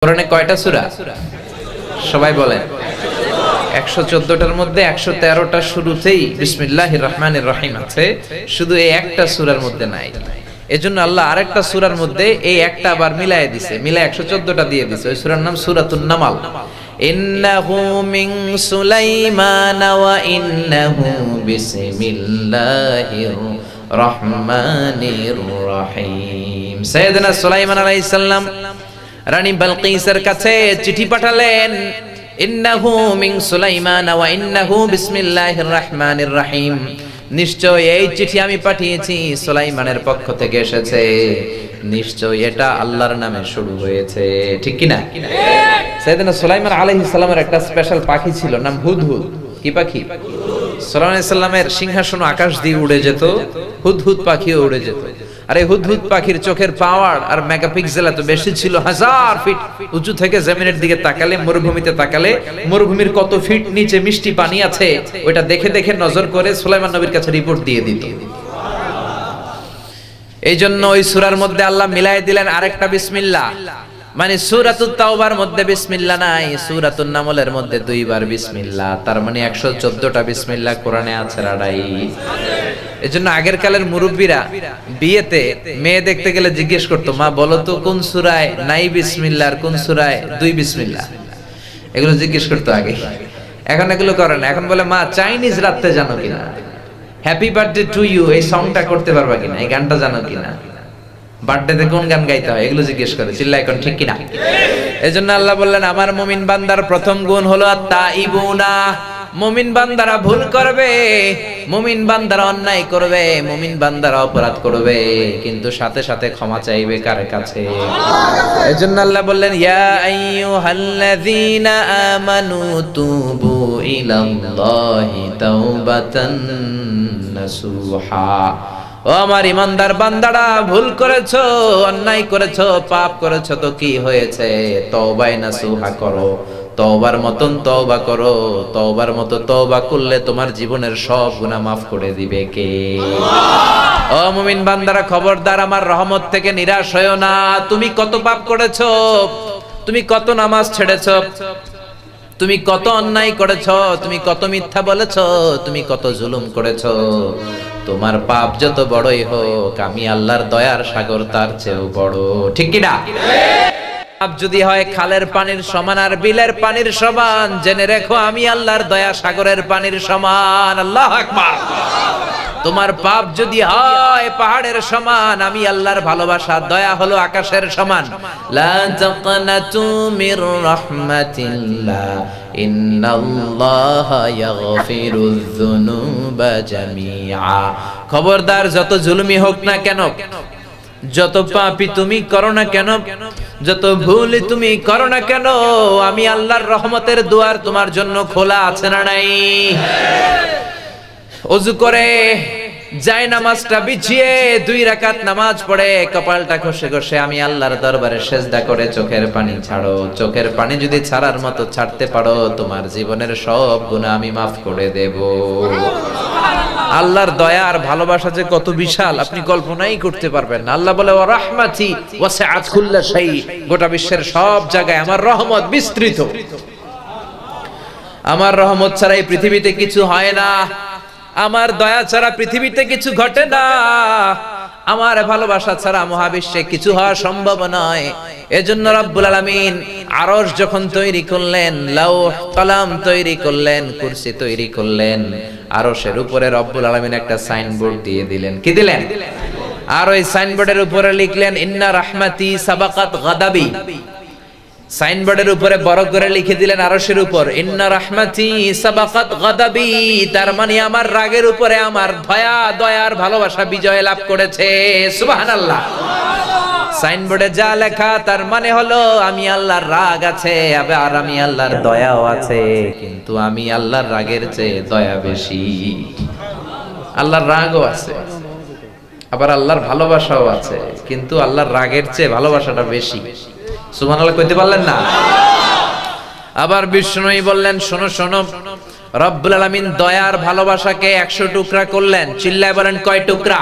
কোরআনে কয়টা সূরা? সবাই বলেন। 114টার মধ্যে 113টা শুরুতেই বিসমিল্লাহির রহমানির রহিম আছে, শুধু এই একটা সূরার মধ্যে নাই। এজন্য আল্লাহ আরেকটা সূরার মধ্যে এই একটা আবার মিলায়ে দিয়েছে, মিলায়ে 114টা দিয়ে দিয়েছে। ওই সূরার নাম সূরাতুন নামাল। ইন্নাহু মিন সুলাইমান ওয়া ইন্নাহু বিসমিল্লাহির রহমানির রহিম। সাইয়েদনা সুলাইমান আলাইহিস সালাম রানী বালকিসের কাছে চিঠি পাঠালেন, ইন্নাহু মিন সুলাইমান ওয়া ইন্নাহু বিসমিল্লাহির রহমানির রহিম। নিশ্চয় এই চিঠি আমি পাঠিয়েছি সুলাইমানের পক্ষ থেকে এসেছে, নিশ্চয় এটা আল্লাহর নামে শুরু হয়েছে। ঠিক কি না? সাইয়েদনা সুলাইমান আলাইহিস সালামের একটা স্পেশাল পাখি ছিল, নাম হুদহুদ। কি পাখি? সুলাইমান আলাইহিস সালামের সিংহাসন আকাশ দিয়ে উড়ে যেত, হুদহুদ পাখিও উড়ে যেত। আর এই হুদহুদ পাখির চোখের পাওয়ার আর মেগাপিক্সেল এত বেশি ছিল, 1000 ফিট উঁচু থেকে জমিনের দিকে তাকালে, মরুভূমিতে তাকালে মরুভূমির কত ফিট নিচে মিষ্টি পানি আছে ওইটা দেখে দেখে নজর করে সুলাইমান নবীর কাছে রিপোর্ট দিয়ে দিত। এই জন্য ওই সূরার মধ্যে আল্লাহ মিলাই দিলেন আরেকটা বিসমিল্লাহ। মানে সূরাতুত তাওবার মধ্যে বিসমিল্লাহ নাই, সূরাতুন নামলের মধ্যে দুইবার বিসমিল্লাহ। তার মানে 114টা বিসমিল্লাহ কোরআনে আছে রাডাই। এজন্য আগের কালের মুরব্বীরা বিয়েতে মেয়ে দেখতে গেলে জিজ্ঞেস করতো, মা বলো তো কোন সূরায় নাই বিসমিল্লাহ আর কোন সূরায় দুই বিসমিল্লাহ, এগুলো জিজ্ঞেস করতো আগে। এখন এগুলো করে না, এখন বলে মা চাইনিজ রাখতে জানো কিনা, হ্যাপি বার্থডে টু ইউ এই সংটা করতে পারবা কিনা, এই গানটা জানো কিনা, বার্থডেতে কোন গান গাইতে হয় এগুলো জিজ্ঞেস করে। চিল্লায় এখন ঠিক কিনা? এজন্য আল্লাহ বললেন আমার মুমিন বান্দার প্রথম গুণ হলো আত-তাইবুনা। মুমিন বান্দারা ভুল করবে, মুমিন বান্দারা অন্যায় করবে, মুমিন বান্দারা অপরাধ করবে, কিন্তু সাথে সাথে ক্ষমা চাইবে কার কাছে? এজন্য আল্লাহ বললেন ইয়া আইয়ুহাল্লাযীনা আমানু তুবু ইলাল্লাহি তাওবাতান নাসুহা। ও আমার ইমানদার বান্দারা, ভুল করেছো, অন্যায় করেছো, পাপ করেছো, তো কি হয়েছে? তওবায়ে নাসুহা করো, তওবার মতন তওবা করো। তওবার মতো তওবা করলে তোমার জীবনের সব গুনাহ মাফ করে দিবে কে? ও মুমিন বান্দারা, খবরদার আমার রহমত থেকে নিরাশ হয়ো না। তুমি কত পাপ করেছো, তুমি কত নামাজ ছেড়েছো, তুমি কত অন্যায় করেছো, তুমি কত মিথ্যা বলেছো, তুমি কত জুলুম করেছো। তোমার পাপ যত বড়ই হোক, আমি আল্লাহর দয়ার সাগর তার চেয়েও বড়। ঠিক কি না? পাপ যদি হয় খালের পানির সমান আর বিলের পানির সমান, জেনে রেখো আমি আল্লাহর দয়া সাগরের পানির সমান। আল্লাহু আকবার। তোমার পাপ যদি হয় পাহাড়ের সমান, আমি আল্লাহর ভালোবাসা দয়া হলো আকাশের সমান। লা তাকনাতু মির রাহমাতিল্লাহ ইন্নাল্লাহা ইয়াগফিরুয যুনুবা জামিআ। খবরদার, যত জুলুমি হোক না কেন, যত পাপী তুমি করো না কেন, যত ভুল তুমি করো না কেন, আমি আল্লাহর রহমতের দুয়ার তোমার জন্য খোলা আছে না নাই? ওযু করে যায় নামাজটা বিছিয়ে 2 রাকাত নামাজ পড়ে কপালটা ঘষে ঘষে আমি আল্লাহর দরবারে সেজদা করে চোখের পানি ছাড়ো। চোখের পানি যদি ছাড়ার মতো ছাড়তে পারো, তোমার জীবনের সব গুনাহ আমি মাফ করে দেব। আল্লাহর দয়া আর ভালোবাসা যে কত বিশাল আপনি কল্পনাই করতে পারবেন না। আল্লাহ বলে ওয়া রাহমাতি ওয়াসিআত কুল্লা শাই, গোটা বিশ্বের সব জায়গায় আমার রহমত বিস্তৃত। আমার রহমত ছাড়া এই পৃথিবীতে কিছু হয় না, আমার দয়া ছাড়া পৃথিবীতে কিছু ঘটে না, আমার ভালোবাসা ছাড়া মহাবিশ্বে কিছু হওয়া সম্ভব নয়। এজন্য রব্বুল আলামিন আরশ যখন তৈরি করলেন, লাউহ কলম তৈরি করলেন, কুরসি তৈরি করলেন, আরশের উপরে রব্বুল আলামিন একটা সাইনবোর্ড দিয়ে দিলেন। কি দিলেন? আর ওই সাইনবোর্ডের উপরে লিখলেন ইন্না রাহমাতি সাবাকাত গাদাবি। সাইনবোর্ডের উপরে বড় করে লিখে দিলেন আরশের উপর ইন্না রাহমাতি সাবাকাত গাদাবি। তার মানে আমার রাগের উপরে আমার দয়ার ভালোবাসা বিজয় লাভ করেছে। সুবহানাল্লাহ। সাইনবোর্ডে যা লেখা তার মানে হলো আমি আল্লাহর রাগ আছে, আবার আমি আল্লাহর দয়াও আছে, কিন্তু আমি আল্লাহর রাগের চেয়ে দয়া বেশি। আল্লাহর রাগও আছে, আবার আল্লাহর ভালোবাসাও আছে, কিন্তু আল্লাহর রাগের চেয়ে ভালোবাসাটা বেশি। সুবহানাল্লাহ কইতে পারলেন না? আবার বিষ্ণুই বললেন শোনো শোনো, রব্বুল আলামিন দয়ার ভালোবাসাকে 100 টুকরা করলেন। চিল্লায় বলেন কয় টুকরা?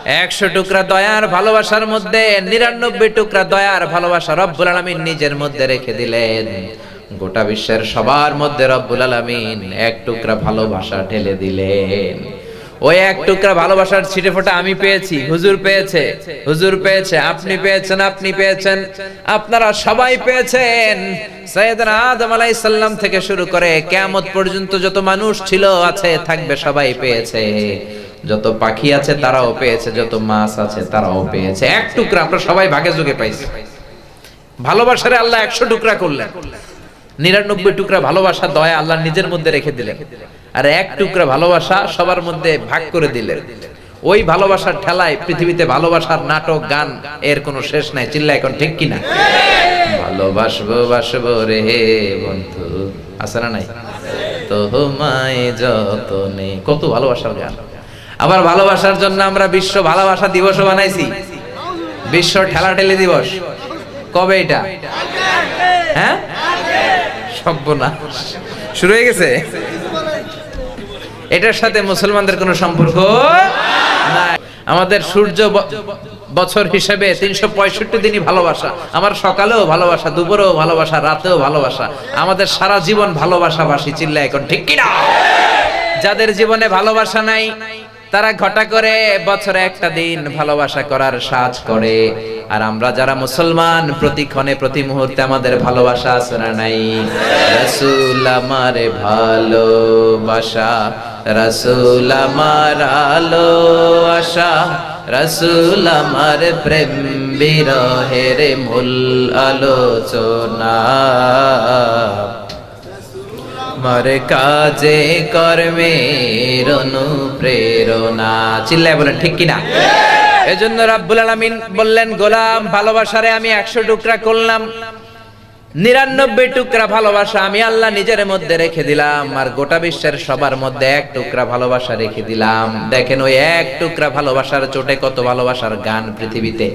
100 টুকরা দয়ার ভালোবাসার মধ্যে 99 টুকরা দয়ার ভালোবাসা রব্বুল আলামিন নিজের মধ্যে রেখে দিলেন। গোটা বিশ্বের সবার মধ্যে রব্বুল আলামিন 1 টুকরা ভালোবাসা ঢেলে দিলেন। ওই 1 টুকরা ভালোবাসার ছিটেফোঁটা আমি পেয়েছি, হুজুর পেয়েছে, হুজুর পেয়েছে, আপনি পেয়েছেন, আপনি পেয়েছেন, আপনারা সবাই পেয়েছেন। সাইয়েদনা আদম আলাইহিস সালাম থেকে শুরু করে কিয়ামত পর্যন্ত যত মানুষ ছিল, আছে, থাকবে, সবাই পেয়েছে। যত পাখি আছে তারাও পেয়েছে, যত মাছ আছে তারাও পেয়েছে। 1 টুকরা আমরা সবাই ভাগে যোগে পাইছি। ভালোবাসারে আল্লাহ 100 টুকরা করলেন, 99 টুকরা ভালোবাসা দয়া আল্লাহ নিজের মধ্যে রেখে দিলেন, আর 1 টুকরা ভালোবাসা সবার মধ্যে ভাগ করে দিলেন। ওই ভালোবাসার ঠেলায় পৃথিবীতে ভালোবাসার নাটক গান এর কোনো শেষ নাই। চিল্লা এখন ঠিক কিনা? ভালোবাসবো বাসবো রে বন্ধু, আছে না নাই? তোমায় যতনে, কত ভালোবাসার গান। আবার ভালোবাসার জন্য আমরা বিশ্ব ভালোবাসা দিবসও বানাইছি, বিশ্ব ঠেলাঠেলি দিবস। কবে এটা? হ্যাঁ, সর্বনাশ, শুরু হয়ে গেছে। এটার সাথে মুসলমানদের কোনো সম্পর্ক নাই। আমাদের সূর্য বছর হিসেবে 365 দিনই ভালোবাসা। আমার সকালেও ভালোবাসা, দুপুরেও ভালোবাসা, রাতেও ভালোবাসা। আমাদের সারা জীবন ভালোবাসাবাসী। চিল্লা এখন ঠিক কিনা? যাদের জীবনে ভালোবাসা নাই তারা ঘটা করে বছরে একটা দিন ভালোবাসা করার সাজ করে। আর আমরা যারা মুসলমান, প্রতিক্ষণে প্রতি মুহূর্তে আমাদের ভালোবাসা আছে না নাই? রাসূল আমার ভালোবাসা, রাসূল আমার আলো আশা, রাসূল আমার প্রেম বিরহের মূল আলোচনা, আমার কাজে কর্মের অনুপ্রেরণা। চিল্লায় বলেন ঠিক কিনা? এজন্য রাব্বুল আলামিন বললেন, গোলাম ভালোবাসারে আমি 100 টুকরা করলাম, 99 টুকরা ভালোবাসা আমি আল্লাহ নিজের মধ্যে রেখে দিলাম, আর গোটা বিশ্বের সবার মধ্যে 1 টুকরা ভালোবাসা রেখে দিলাম। দেখেন ওই 1 টুকরা ভালোবাসার চোটে কত ভালোবাসার গান পৃথিবীতে,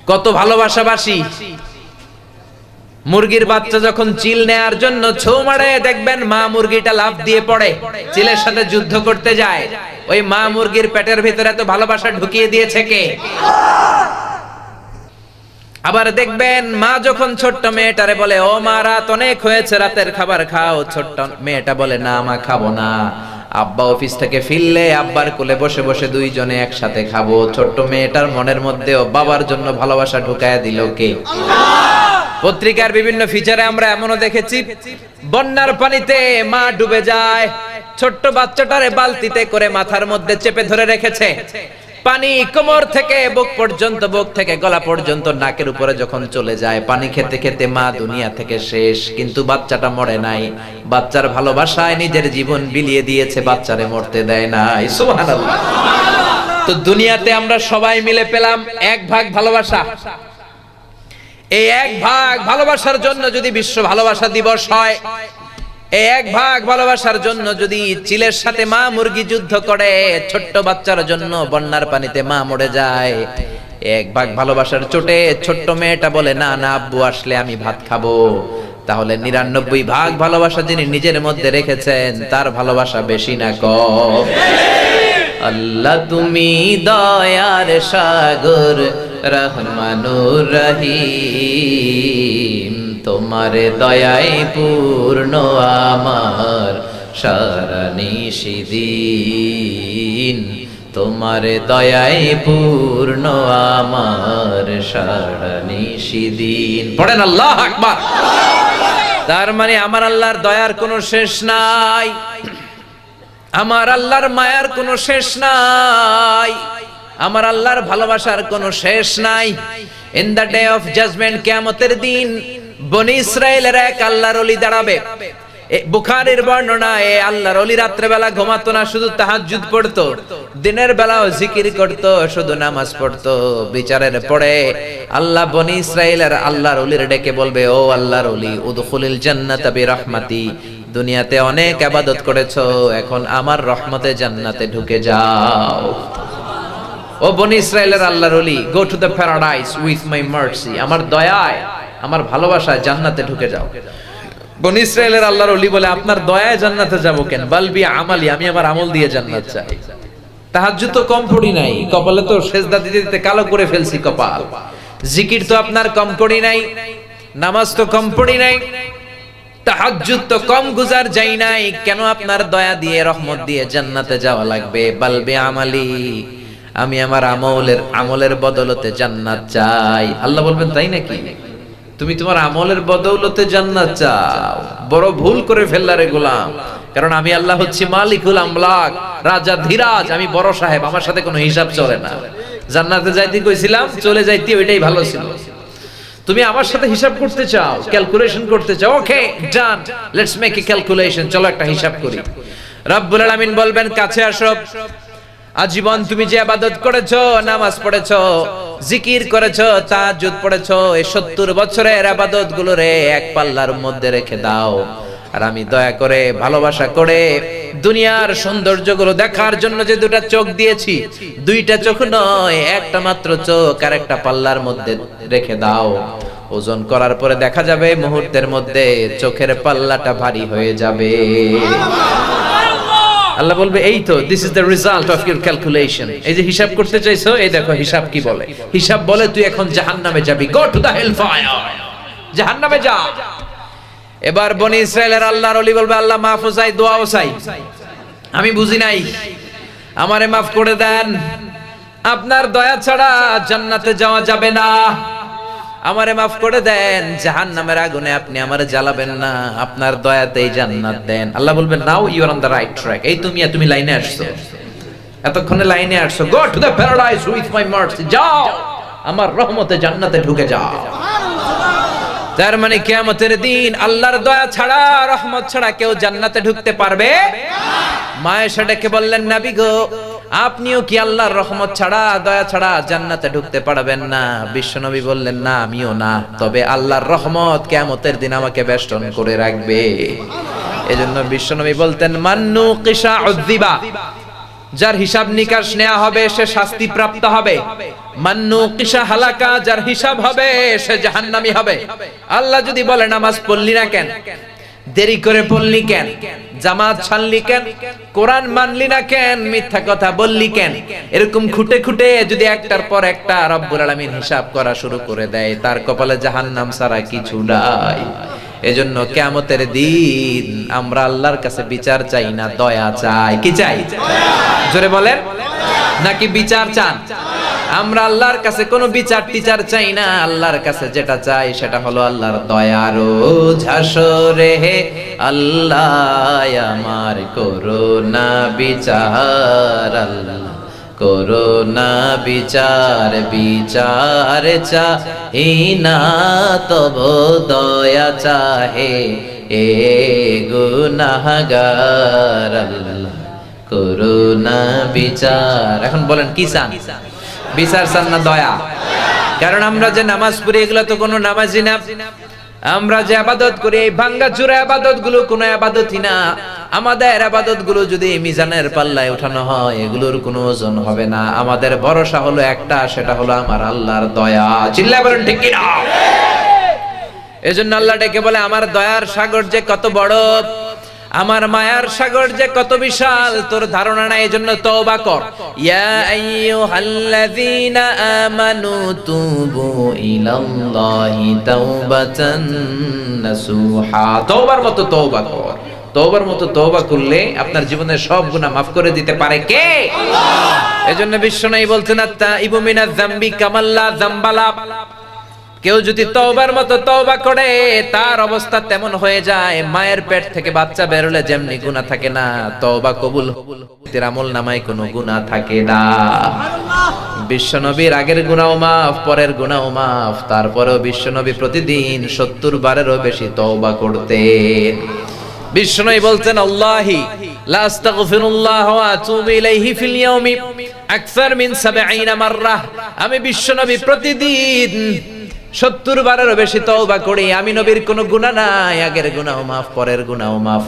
কত ভালোবাসাবাসী। মুরগির বাচ্চা যখন চিল নেয়ার জন্য ছোঁ মারে, দেখবেন মা মুরগিটা লাফ দিয়ে পড়ে, চিলের সাথে যুদ্ধ করতে যায়। ওই মা মুরগির পেটের ভিতরে এত ভালোবাসা ঢুকিয়ে দিয়েছে কে? আবার দেখবেন মা যখন ছোট্ট মেয়েটারে বলে, ও মা রাত অনেক হয়েছে, রাতের খাবার খাও, ছোট্ট মেয়েটা বলে, না মা খাবো না। আব্বা অফিস থেকে ফিরলে আব্বার কোলে বসে বসে দুইজনে একসাথে খাবো। ছোট্ট মেয়েটার মনের মধ্যেও বাবার জন্য ভালোবাসা ঢুকায়া দিল কে? পত্রিকার বিভিন্ন ফিচারে আমরা এমনও দেখেছি, বন্যার পানিতে মা ডুবে যায়, ছোট্ট বাচ্চাটারে বালতিতে করে মাথার মধ্যে চেপে ধরে রেখেছে। পানি কোমর থেকে বুক পর্যন্ত, বুক থেকে গলা পর্যন্ত, নাকের উপরে যখন চলে যায়, পানি খেতে খেতে মা দুনিয়া থেকে শেষ, কিন্তু বাচ্চাটা মরে নাই। বাচ্চার ভালোবাসায় নিজের জীবন বিলিয়ে দিয়েছে, বাচ্চারে মরতে দেয় নাই। সুবহানাল্লাহ। তো দুনিয়াতে আমরা সবাই মিলে পেলাম 1 ভাগ ভালোবাসা। এই 1 ভাগ ভালোবাসার জন্য যদি বিশ্ব ভালোবাসা দিবস হয়, এই 1 ভাগ ভালোবাসার জন্য যদি চিলের সাথে মা মুরগি যুদ্ধ করে, ছোট্ট বাচ্চার জন্য বন্যার পানিতে মা মরে যায়, 1 ভাগ ভালোবাসার চোটে ছোট্ট মেয়েটা বলে, না না আব্বু আসলে আমি ভাত খাবো, তাহলে 99 ভাগ ভালোবাসা যিনি নিজের মধ্যে রেখেছেন তার ভালোবাসা বেশি না কম? আল্লাহ তুমি দয়ার সাগর, রহমানুর রহিম, তোমার দয়ায় পূর্ণ আমার সারা নিশিদিন, তোমার দয়ায় পূর্ণ আমার সারা নিশিদিন। পড়েন আল্লাহু আকবার। তার মানে আমার আল্লাহর দয়ার কোনো শেষ নাই, আমার আল্লাহর মায়ার কোনো শেষ নাই, আমার আল্লাহর ভালোবাসার কোনো শেষ নাই। In the day of judgement, কিয়ামতের দিন বনি ইসরাইলের এক আল্লাহর ওলি দাঁড়াবে। বুখারীর বর্ণনায় আল্লাহর ওলি রাত্রে বেলা ঘুমাতো না, শুধু তাহাজ্জুদ পড়তো, দিনের বেলাও জিকির করতো, শুধু নামাজ পড়তো। বিচারের পরে আল্লাহ বনি ইসরাইলের আল্লাহর ওলির ডেকে বলবে, ও আল্লাহর ওলি, উদখুলিল জান্নাতা বিরহমাতি, দুনিয়াতে অনেক ইবাদত করেছো, এখন আমার রহমতে জান্নাতে ঢুকে যাও। ও বনি ইসরাইলের আল্লাহর ওলি, go to the paradise with my mercy, আমার দয়ায়, আমার ভালোবাসায় জান্নাতে ঢুকে যাও। বনি ইসরাইলের আল্লাহর ওলি বলে, আপনার দয়ায় জান্নাতে যাব কেন? বালবি আমালি, আমি আমার আমল দিয়ে জান্নাত চাই। তাহাজ্জুদ তো কম পড়ি নাই, কপালে তো সেজদা দিতে দিতে কালো করে ফেলছি কপাল। জিকির তো আপনার কম করি নাই, নামাজ তো কম পড়ি নাই, তাহাজ্জুদ তো কম গুজার যাই নাই। কেন আপনার দয়া দিয়ে রহমত দিয়ে জান্নাতে যাওয়া লাগবে? বালবে আমালি, আমি আমার আমলের বদলতে জান্নাত চাই। আল্লাহ বলবেন তাই নাকি? তুমি তোমার আমলের বদৌলতে জান্নাত চাও, বড় ভুল করে ফেললা রে গোলাম। কারণ আমি আল্লাহ হচ্ছি মালিকুল আমলাক, রাজা ধীরাজ, আমি বড় সাহেব, আমার সাথে কোনো হিসাব চলে না। জান্নাতে যাইতে কইছিলাম, চলে যাইতে ওইটাই ভালো ছিল। তুমি আমার সাথে হিসাব করতে চাও, ক্যালকুলেশন করতে চাও, ওকে ডান, লেটস মেক এ ক্যালকুলেশন, চলো একটা হিসাব করি। রব্বুল আলামিন বলবেন কাছে আসো। আজীবন তুমি যে ইবাদত করেছো, নামাজ পড়েছো, জিকির করেছো, তাহাজ্জুদ পড়েছো, এই 70 বছরের ইবাদত গুলোরে এক পাল্লার মধ্যে রেখে দাও। আর আমি দয়া করে ভালোবাসা করে দুনিয়ার সৌন্দর্যগুলো দেখার জন্য যে দুটা চোখ দিয়েছি, দুইটা চোখ নয়, একটা মাত্র চোখ আর একটা পাল্লার মধ্যে রেখে দাও। ওজন করার পরে দেখা যাবে মুহূর্তের মধ্যে চোখের পাল্লাটা ভারী হয়ে যাবে। আল্লাহ বলবে এই তো, this is the result of your calculation. এই যে হিসাব করতে চাইছো, এই দেখো হিসাব কি বলে। হিসাব বলে তুই এখন জাহান্নামে যাবি, go to the hell fire, জাহান্নামে যা। এবার বনি ইসরাইলের আল্লাহর ওলি বলবে আল্লাহ মাফ চাই, দোয়াও চাই, আমি বুঝি নাই, আমারে মাফ করে দেন, আপনার দয়া ছাড়া জান্নাতে যাওয়া যাবে না, আমারে মাফ করে দেন, জাহান্নামের আগুনে আপনি আমারে জ্বালাবেন না, আপনার দয়াতেই জান্নাত দেন। আল্লাহ বলবেন now you are on the right track, এই তুমি লাইনে আসছো, এতক্ষণে লাইনে আসছো, go to the paradise with my mercy, যাও আমার রহমতে জান্নাতে ঢুকে যাও। তার মানে কিয়ামতের দিন আল্লাহর দয়া ছাড়া, রহমত ছাড়া কেউ জান্নাতে ঢুকতে পারবে না। মা এসে ডেকে বললেন নবী গো, আপনিও কি আল্লাহর রহমত ছাড়া, দয়া ছাড়া জান্নাতে ঢুকতে পারবেন না? বিশ্বনবী বললেন না, আমিও না, তবে আল্লাহর রহমত কিয়ামতের দিন আমাকে বেষ্টন করে রাখবে। এজন্য বিশ্বনবী বলতেন মান্নু কিসা উযিবা, যার হিসাব নিকাশ নেওয়া হবে সে শাস্তি প্রাপ্ত হবে। মান্নু কিসা হালাকা, যার হিসাব হবে সে জাহান্নামী হবে। আল্লাহ যদি বলে নামাজ পড়লি না কেন, দেরি করে পড়লি কেন, জামাত ছাড়লি কেন, কোরআন মানলি না কেন, মিথ্যা কথা বললি কেন, এরকম খুঁটে খুঁটে যদি একটার পর একটা রব্বুল আলামিন হিসাব করা শুরু করে দেয়, তার কপালে জাহান্নাম ছাড়া কিছু নাই। এজন্য কিয়ামতের দিন আমরা আল্লাহর কাছে বিচার চাই না, দয়া চাই। কি চাই? জোরে বলেন, নাকি বিচার চান? আমরা আল্লাহর কাছে কোনো বিচার টিচার চাই না, আল্লাহর কাছে যেটা চাই সেটা হলো আল্লাহর দয়া। রোজ হাসরে হে আল্লাহ আমার করুণা বিচার, আল্লাহ করুণা বিচার, বিচার চাহি না তব দয়া চাহে এ গুনাহগার, আল্লাহ করুণা বিচার। এখন বলেন কি চান? বিচার চান না দয়া? কারণ আমরা যে নামাজ পড়ি এগুলো তো কোনো নামাজই না, আমরা যে ইবাদত করি এই ভাঙ্গাচুরা ইবাদত গুলো কোনো ইবাদতই না। আমাদের ইবাদত গুলো যদি মিজানের পাল্লায় উঠানো হয় এগুলোর কোনো ওজন হবে না। আমাদের ভরসা হলো একটা, সেটা হলো আমার আল্লাহর দয়া। চিল্লায় বলেন ঠিক কি না? এজন্য আল্লাহ ডেকে বলে আমার দয়ার সাগর যে কত বড়, আমার মায়ার সাগর যে কত বিশাল, তোর ধারণা নাই। এজন্য তওবা কর। ইয়া আইয়ুহাল্লাযীনা আমানু তুবু ইলাল্লাহি তাওবাতান নাসুহা, তওবার মতো তওবা কর। তওবার মতো তওবা করলে আপনার জীবনের সব গুনাহ maaf করে দিতে পারে কে? আল্লাহ। এজন্য বিশ্বনবী বলতেন আত-তাইবু মিনাজ যামবি কামাল্লা যামবালা, কেউ যদি তওবার মতো তওবা করে তার অবস্থা তেমন হয়ে যায়, মায়ের পেট থেকে বাচ্চা বের হলে যেমনি গুনাহ থাকে না, তওবা কবুল হতে আমল নামায় কোনো গুনাহ থাকে না। বিশ্বনবীর আগের গুনাহ মাফ, পরের গুনাহ মাফ, তারপরেও বিশ্বনবী প্রতিদিন 70 বারেরও বেশি তওবা করতেন। বিশ্বনবী বলতেন আল্লাহি লা আস্তাগফিরুল্লাহ ওয়া আতুবু ইলাইহি ফিল ইয়াউমি আকসার মিন 70 মাররা, আমি বিশ্বনবী প্রতিদিন 70 বারেরও বেশি তওবা করি। আমি নবীর কোনো গুনাহ নাই, আগের গুনাহ মাফ, পরের গুনাহ মাফ।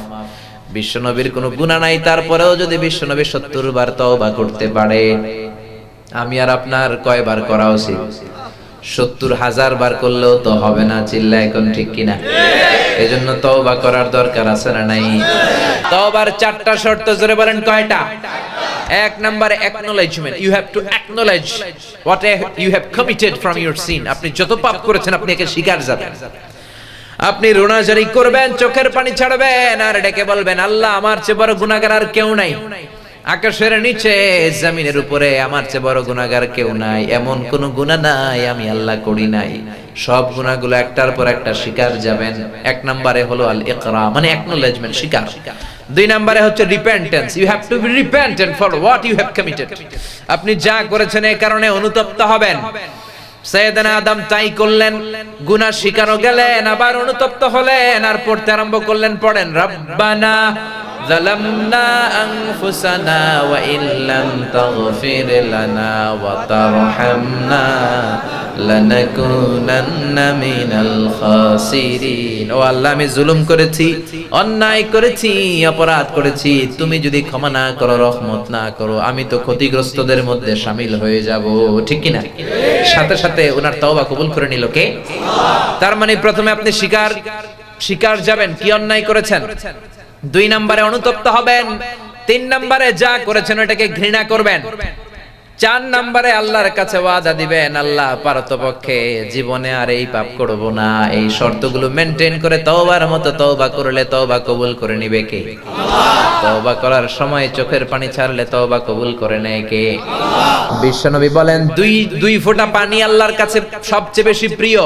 বিশ্বনবীর কোনো গুনাহ নাই, তারপরেও যদি বিশ্বনবী 70 বার তওবা করতে পারে, আমি আর আপনার কয়বার করা উচিত? 70,000 বার করলেও তো হবে না। চিল্লা এখন ঠিক কিনা? এজন্য তওবা করার দরকার আছে না নাই? তওবার 4টা শর্ত, জোরে বলেন কয়টা? এক নম্বরে acknowledgement, you have to acknowledge what you have committed from your sin. আপনি যত পাপ করেছেন আপনি একে স্বীকার যাবেন। আপনি রোনাজারি করবেন, চোখের পানি ছাড়বেন আর ডেকে বলবেন, আল্লাহ আমার চেয়ে বড় গুনাহগার আর কেউ নাই, আকাশের নিচে জমিনের উপরে আমার চেয়ে বড় গুনাহগার কেউ নাই, এমন কোন গুনাহ নাই আমি আল্লাহ করি নাই। সব গুনাহগুলো একটার পর একটা স্বীকার যাবেন। এক নম্বরে হলো আল ইকরা, মানে অ্যাকনোলেজমেন্ট, স্বীকার। দুই নম্বরে হচ্ছে repentance, you have to be repentant for what you have committed. আপনি যা করেছেন এই কারণে অনুতপ্ত হবেন। সাইয়েদনা আদম তাই করলেন, গুনাহ স্বীকারও গেলেন, আবার অনুতপ্ত হলেন আর পড়তে আরম্ভ করলেন। পড়েন, রব্বানা যালামনা আনফুসানা ওয়া ইল্লাম তাগফির লানা ওয়া তারহামনা লানাকুনান্না মিনাল খাসিরিন। ও আল্লাহ, আমি জুলুম করেছি, অন্যায় করেছি, অপরাধ করেছি, তুমি যদি ক্ষমা না করো, রহমত না করো, আমি তো ক্ষতিগ্রস্তদের মধ্যে শামিল হয়ে যাব। ঠিক কি না? সাথে সাথে ওনার তওবা কবুল করে নিল কে? তার মানে প্রথমে আপনি স্বীকার যাবেন কি অন্যায় করেছেন, দুই নম্বরে অনুতপ্ত হবেন, তিন নম্বরে যা করেছেন ওটাকে ঘৃণা করবেন, চার নম্বরে আল্লাহর কাছে ওয়াদা দিবেন, আল্লাহ পারতপক্ষে জীবনে আর এই পাপ করব না। এই শর্তগুলো মেনটেন করে তওবার মতো তওবা করলে তওবা কবুল করে নিবে কে? তওবা করার সময় চোখের পানি ছাড়লে তওবা কবুল করে নেয় কে? বিশ্বনবী বলেন, দুই ফোঁটা পানি আল্লাহর কাছে সবচেয়ে বেশি প্রিয়।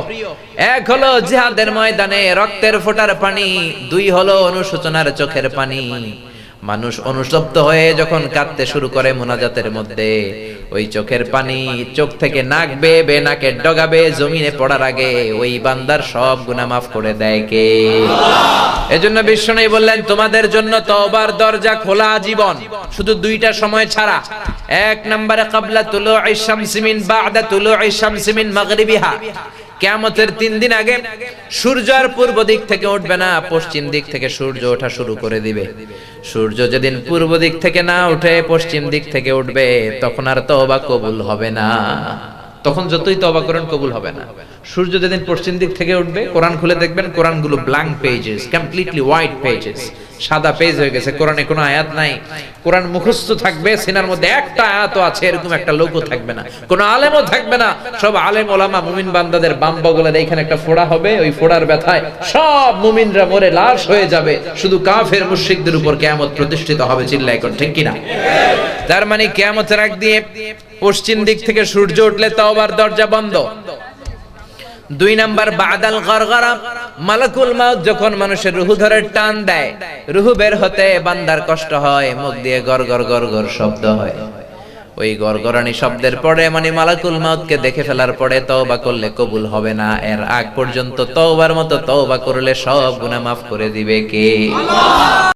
এক হলো জিহাদের ময়দানে রক্তের ফোঁটার পানি, দুই হলো অনুশোচনার চোখের পানি। মানুষ অনুতপ্ত হয়ে যখন কাঁদতে শুরু করে মুনাজাতের মধ্যে, ওই চোখের পানি চোখ থেকে নাক বেয়ে নাকের ডগাবে জমিনে পড়ার আগে ওই বান্দার সব গুনাহ মাফ করে দেয় কে? এজন্য বিশ্বনবী বললেন, তোমাদের জন্য তওবার দরজা খোলা জীবন, শুধু দুইটা সময় ছাড়া। এক নম্বরে ক্বাবলা তুলুই শামসি মিন বা'দা তুলুই শামসি মিন মাগরিবিহা, কিয়ামতের 3 দিন আগে সূর্য আর পূর্ব দিক থেকে উঠবে না, পশ্চিম দিক থেকে সূর্য ওঠা শুরু করে দিবে। সূর্য যেদিন পূর্ব দিক থেকে না উঠে পশ্চিম দিক থেকে উঠবে, তখন আর তওবা কবুল হবে না। তখন যতই তওবা করেন কবুল হবে না। সূর্য যেদিন পশ্চিম দিক থেকে উঠবে, কোরআন খুলে দেখবেন কোরআনগুলো blank pages, completely white pages, সাদা পেজ হয়ে গেছে। কোরআনে কোনো আয়াত নাই, কোরআন মুখস্থ থাকবে, সিনার মধ্যে একটা আয়াতও আছে এরকম একটা লোকও থাকবে না, কোনো আলেমও থাকবে না। সব আলেম ওলামা মুমিন বান্দাদের বাম বগলের এইখানে একটা ফোড়া হবে, ওই ফোড়ার ব্যথায় সব মুমিনরা মরে লাশ হয়ে যাবে, শুধু কাফের মুশরিকদের উপর কিয়ামত প্রতিষ্ঠিত হবে। চিল্লায় কোন ঠিক কিনা? তার মানে কিয়ামতের আগ দিয়ে পশ্চিম দিক থেকে সূর্য উঠলে তওবার দরজা বন্ধ। দুই নাম্বার বাদাল গরগরা, মালাকুল মাউত যখন মানুষের রূহ ধরে টান দেয়, রূহ বের হতে বান্দার কষ্ট হয়, মুখ দিয়ে গরগর গরগর শব্দ হয়। ওই গরগরানি শব্দের পরে মানে মালাকুল মাউতকে দেখে ফেলার পরে তওবা করলে কবুল হবে না। এর আগ পর্যন্ত তওবার মতো তওবা করলে সব গুনাহ মাফ করে দিবে কে?